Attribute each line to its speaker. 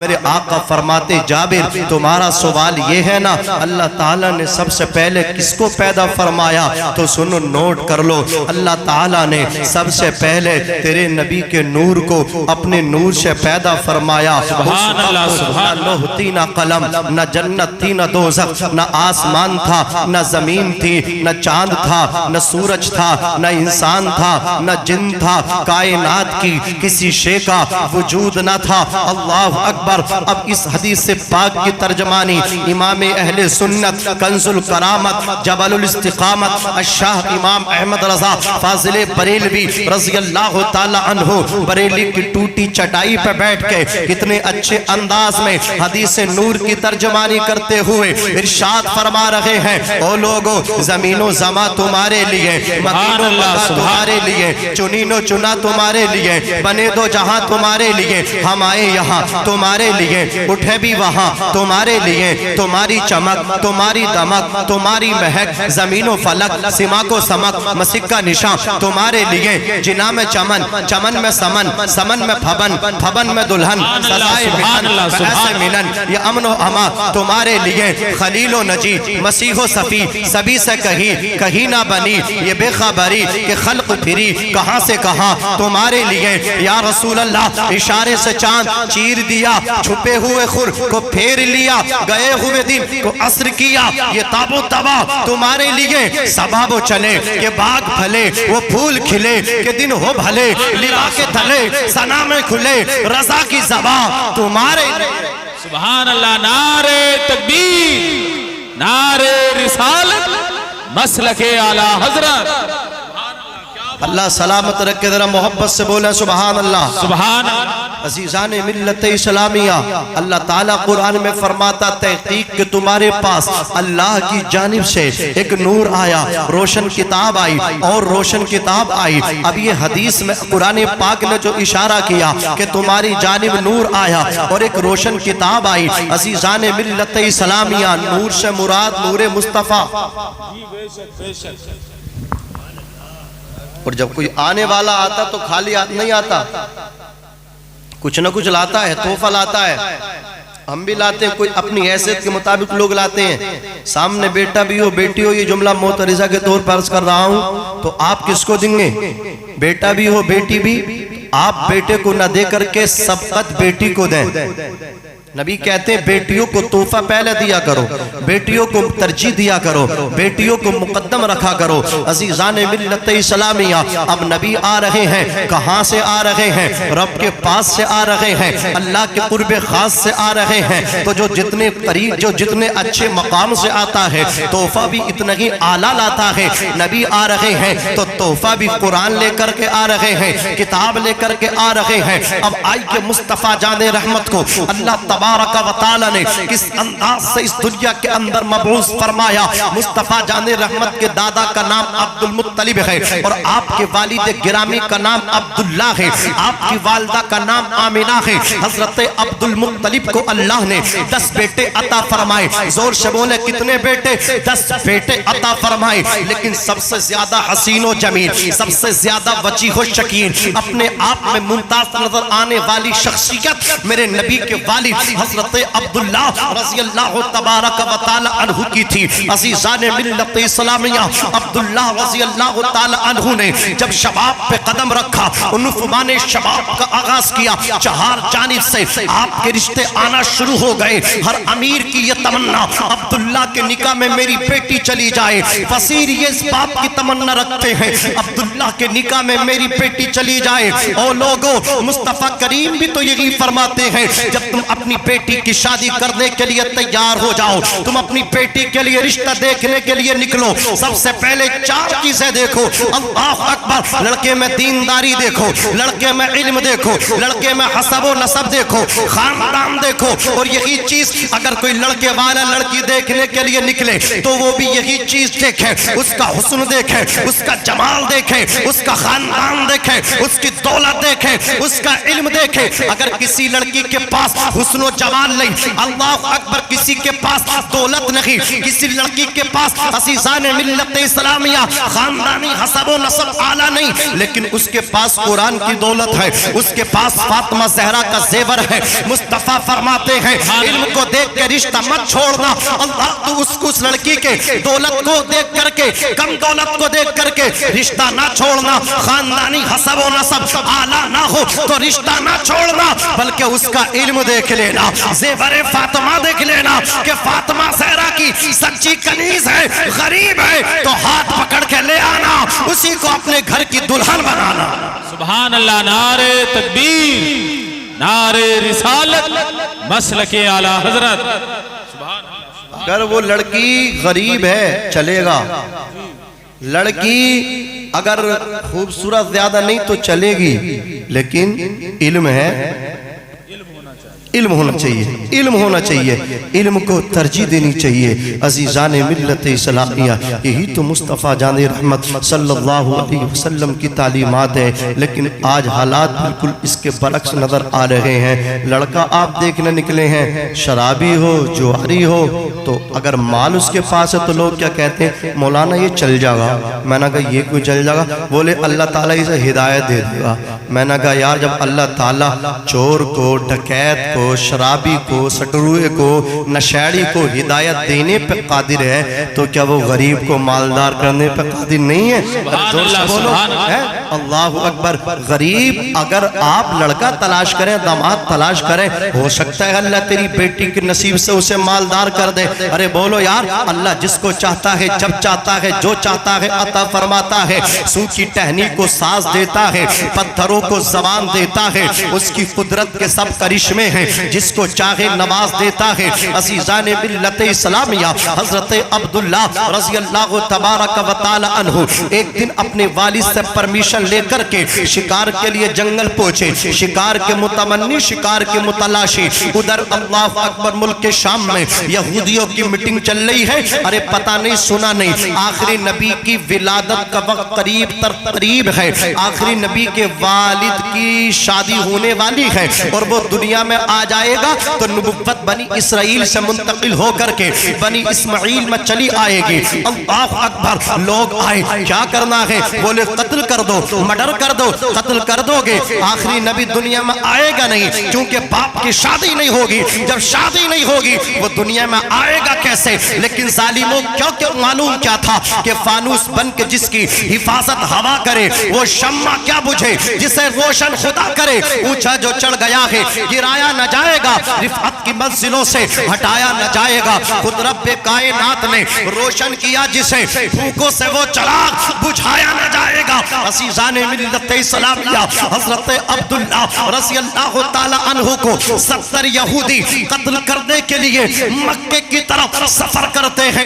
Speaker 1: میرے آقا فرماتے جابر تمہارا سوال یہ ہے نا اللہ تعالیٰ نے سب سے پہلے کس کو پیدا فرمایا؟ تو سنو نوٹ کر لو، اللہ تعالیٰ نے سب سے پہلے تیرے نبی کے نور کو اپنے نور سے پیدا فرمایا۔
Speaker 2: سبحان اللہ سبحان اللہ۔
Speaker 1: نہ تھی نہ قلم، نہ جنت تھی نہ دوزخ، نہ آسمان تھا نہ زمین تھی، نہ چاند تھا نہ سورج تھا، نہ انسان تھا نہ جن تھا، کائنات کی کسی شے کا وجود نہ تھا۔ اللہ اکبر۔ اب اس حدیث سے پاک کی ترجمانی امام اہل سنت کنز الکرامت جبل الاستقامت الشاہ امام احمد رضا فاضل بریلوی رضی اللہ تعالی عنہ بریلی کی ٹوٹی چٹائی پہ بیٹھ کے کتنے اچھے انداز میں حدیث نور کی ترجمانی کرتے ہوئے ارشاد فرما رہے ہیں، او لوگو زمین و زماں تمہارے لیے، مکین و مکہ تمہارے لیے، چنین و چنا تمہارے لیے، بنے دو جہاں تمہارے لیے، ہم آئے یہاں تمہارے لیے، اٹھے بھی وہاں تمہارے لیے، تمہاری چمک تمہاری دمک تمہاری مہک، زمین و فلک سما کو سمک مسک کا نشان تمہارے لیے، جنا میں چمن چمن میں سمن سمن میں پھبن پھبن میں دلہن سزائے مہن ایسے ملن، یہ امن و اما تمہارے لیے، خلیل و نجی مسیح و صفی سبھی سے کہیں نہ بنی، یہ بے خبری کہ خلق پھری کہاں سے کہاں تمہارے لیے، یا رسول اللہ اشارے سے چاند چیر دیا، چھپے ہوئے خور کو پھیر لیا، گئے ہوئے دن کو عصر کیا، یہ تاب و تباہ تمہارے لیے، سباب و چلے کہ باغ پھلے وہ پھول کھلے کہ دن ہو بھلے، لبا کے تھلے سنا میں کھلے رضا کی زباں تمہارے لیے۔
Speaker 2: سبحان اللہ، نعرہ تکبیر، نعرہ رسالت، مسلک اعلی حضرت۔
Speaker 1: اللہ سلامت رکھے، ذرا محبت سے بولیں سبحان اللہ۔
Speaker 2: سبحان اللہ۔
Speaker 1: عزیزان ملت اسلامیہ، اللہ تعالیٰ قرآن میں فرماتا تحقیق کہ تمہارے پاس اللہ کی جانب سے ایک نور آیا، روشن کتاب آئی اور روشن کتاب آئی۔ اب یہ حدیث میں قرآن پاک نے جو اشارہ کیا کہ تمہاری جانب نور آیا اور ایک روشن کتاب آئی، عزیزان ملت اسلامیہ نور سے مراد نور مصطفیٰ۔ اور جب کوئی آنے والا آتا تو خالی نہیں آتا، کچھ نہ کچھ لاتا ہے، تحفہ لاتا ہے، ہم بھی لاتے ہیں، کوئی اپنی حیثیت کے مطابق لوگ لاتے ہیں۔ سامنے بیٹا بھی ہو بیٹی ہو، یہ جملہ معترضہ کے طور پر عرض کر رہا ہوں، تو آپ کس کو دیں گے؟ بیٹا بھی ہو بیٹی بھی، آپ بیٹے کو نہ دے کر کے سبقت بیٹی کو دیں۔ نبی کہتے ہیں بیٹیوں کو تحفہ پہلے دیا کرو، بیٹیوں کو ترجیح دیا کرو، بیٹیوں کو مقدم رکھا کرو۔ عزیزان ملت اسلامیہ، اب نبی آ رہے ہیں، کہاں سے آ رہے ہیں؟ رب کے پاس سے آ رہے ہیں، اللہ کے قرب خاص سے آ رہے ہیں۔ تو جو جتنے قریب جو جتنے اچھے مقام سے آتا ہے تحفہ بھی اتنا ہی اعلیٰ لاتا ہے۔ نبی آ رہے ہیں تو تحفہ بھی قرآن لے کر کے آ رہے ہیں، کتاب لے کر کے آ رہے ہیں۔ اب آئی کہ مصطفیٰ جان رحمت کو اللہ تبارک و تعالی نے کس انداز سے اس دنیا کے اندر مبعوث فرمایا۔ مصطفیٰ جان رحمت کے دادا کا نام عبد المطلب ہے اور آپ کے والد گرامی کا نام عبداللہ ہے، آپ کی والدہ کا نام آمنہ ہے۔ حضرت عبد المطلب کو اللہ نے 10 بیٹے عطا فرمائے۔ زور سے بولے کتنے بیٹے؟ 10 بیٹے عطا فرمائے، لیکن سب سے زیادہ حسین و جمیل، سب سے زیادہ وجیح و شکین، اپنے آپ میں ممتاز نظر آنے والی شخصیت میرے نبی کے والد حضرت عبداللہ رضی اللہ تبارک و تعالی عنہ کی تھی۔ عزیزان ملت اسلامیہ، عبداللہ رضی اللہ تعالی عنہ نے جب شباب پہ قدم رکھا، عنفوان شباب کا آغاز کیا، چہار جانب سے آپ کے رشتے آنا شروع ہو گئے۔ ہر امیر کی یہ تمنا عبداللہ کے نکاح میں میری بیٹی چلی جائے، وزیر یہ اس باپ کی تمنا رکھتے ہیں عبداللہ کے نکاح میں میری بیٹی چلی جائے۔ او لوگو، مصطفیٰ کریم بھی تو یہی فرماتے ہیں جب تم اپنی بیٹی کی شادی کرنے کے لیے تیار ہو جاؤ، تم اپنی بیٹی کے لیے رشتہ دیکھنے کے لیے نکلو، سب سے پہلے 4 چیزیں دیکھو۔ اللہ اکبر، لڑکے میں دینداری دیکھو، لڑکے میں علم دیکھو، لڑکے میں حسب و نسب دیکھو، خاندان دیکھو، اور یہی چیز اگر کوئی لڑکے والا لڑکی دیکھنے کے لیے نکلے تو وہ بھی یہی چیز دیکھے، اس کا حسن دیکھے، اس کا جمال دیکھے، اس کا خاندان دیکھے، اس کی دولت دیکھے، اس کا علم دیکھے۔ اگر کسی لڑکی کے پاس حسن و جمال نہیں، اللہ اکبر، کسی کے پاس دولت نہیں، کسی لڑکی کے پاس عزیزان ملت اسلامیہ خاندانی حسب و نسب اعلیٰ نہیں، لیکن اس کے پاس قرآن کی دولت ہے، اس کے پاس فاطمہ زہرا کا زیور ہے۔ مصطفیٰ فرماتے ہیں علم کو دیکھ کے رشتہ مت چھوڑنا، اللہ تو اس لڑکی کے دولت کو دیکھ کر کے، کم دولت کو دیکھ کر کے رشتہ نہ چھوڑنا، خاندانی حسب و نسب اعلیٰ نہ ہو تو رشتہ نہ چھوڑنا، بلکہ اس کا علم دیکھ لینا، زیور فاطمہ دیکھ لینا کہ فاطمہ زہرا کی سچی کنیز ہے، غریب ہے تو ہاتھ پکڑ کے لے آنا، اسی کو اپنے گھر کی دلہن بنانا۔
Speaker 2: سبحان اللہ، نعرہ تکبیر، نعرہ رسالت، مسلک اعلیٰ حضرت۔
Speaker 1: اگر وہ لڑکی غریب ہے چلے گا، لڑکی اگر خوبصورت زیادہ نہیں تو چلے گی، لیکن علم ہے، علم ہونا چاہیے، علم ہونا چاہیے، علم کو ترجیح دینی چاہیے۔ عزیزان ملت اسلامیہ، یہی تو مصطفیٰ جان رحمت صلی اللہ علیہ وسلم کی تعلیمات ہے، لیکن آج حالات بالکل اس کے برعکس نظر آ رہے ہیں۔ لڑکا آپ دیکھنے نکلے ہیں، شرابی ہو، جواری ہو، تو اگر مال اس کے پاس ہے تو لوگ کیا کہتے ہیں، مولانا یہ چل جائے گا۔ میں نے کہا یہ کوئی چل جائے گا؟ بولے اللہ تعالیٰ اسے ہدایت دے دے گا۔ میں نے کہا یار جب اللہ تعالیٰ چور کو، ڈکیت کو، شرابی کو، سٹروے کو، نشیڑی کو ہدایت دینے پہ قادر ہے تو کیا وہ غریب کو مالدار کرنے پہ قادر نہیں ہے؟ اللہ اکبر۔ غریب اگر آپ لڑکا تلاش کریں، داماد تلاش کریں، ہو سکتا ہے اللہ تیری بیٹی کے نصیب سے اسے مالدار کر دے۔ ارے بولو یار، اللہ جس کو چاہتا ہے، جب چاہتا ہے، جو چاہتا ہے عطا فرماتا ہے۔ سوکھی ٹہنی کو ساز دیتا ہے، پتھروں کو زبان دیتا ہے، اس کی قدرت کے سب کرشمے ہیں، جس کو چاہے نواز دیتا ہے۔ عزیزان ملت اسلامیہ، حضرت عبداللہ رضی اللہ تبارک و تعالی عنہ ایک دن اپنے والد سے پرمیشن لے کر کے شکار کے لیے جنگل پہنچے، شکار کے متمنی، شکار کے متلاشی۔ ادھر اللہ اکبر ملک کے شام میں یہودیوں کی میٹنگ چل رہی ہے۔ ارے پتہ نہیں، سنا نہیں، آخری نبی کی ولادت کا وقت قریب تر قریب ہے، آخری نبی کے والد کی شادی ہونے والی ہے، اور وہ دنیا میں آ جائے گا تو نبوت بنی اسرائیل سے منتقل ہو کر کے بنی اسماعیل میں چلی آئے گی۔ اللہ اکبر، لوگ آئے، کیا کرنا ہے؟ بولے قتل کر دو، مرڈر کر دو۔ قتل کر دو گے، آخری نبی دنیا میں آئے گا نہیں، کیونکہ باپ کی شادی نہیں ہوگی۔ جب شادی نہیں ہوگی وہ دنیا میں آئے گا کیسے؟ لیکن ظالموں کیوں معلوم کیا تھا کہ فانوس بن کے جس کی حفاظت ہوا کرے وہ شمع کیا بجھے، جسے روشن خدا کرے۔ اونچا جو چڑھ گیا ہے گرایا نہ جائے گا، رفعت کی منزلوں سے ہٹایا نہ جائے گا۔ خود رب کائنات نے روشن کیا جسے، بھوکوں سے وہ چراغ بجھایا نہ جائے گا۔ عزیزان ملت اسلامیہ، حضرت عبداللہ رضی اللہ تعالی عنہ کو 70 یہودی قتل کرنے کے لیے مکے کی طرف سفر کرتے ہیں۔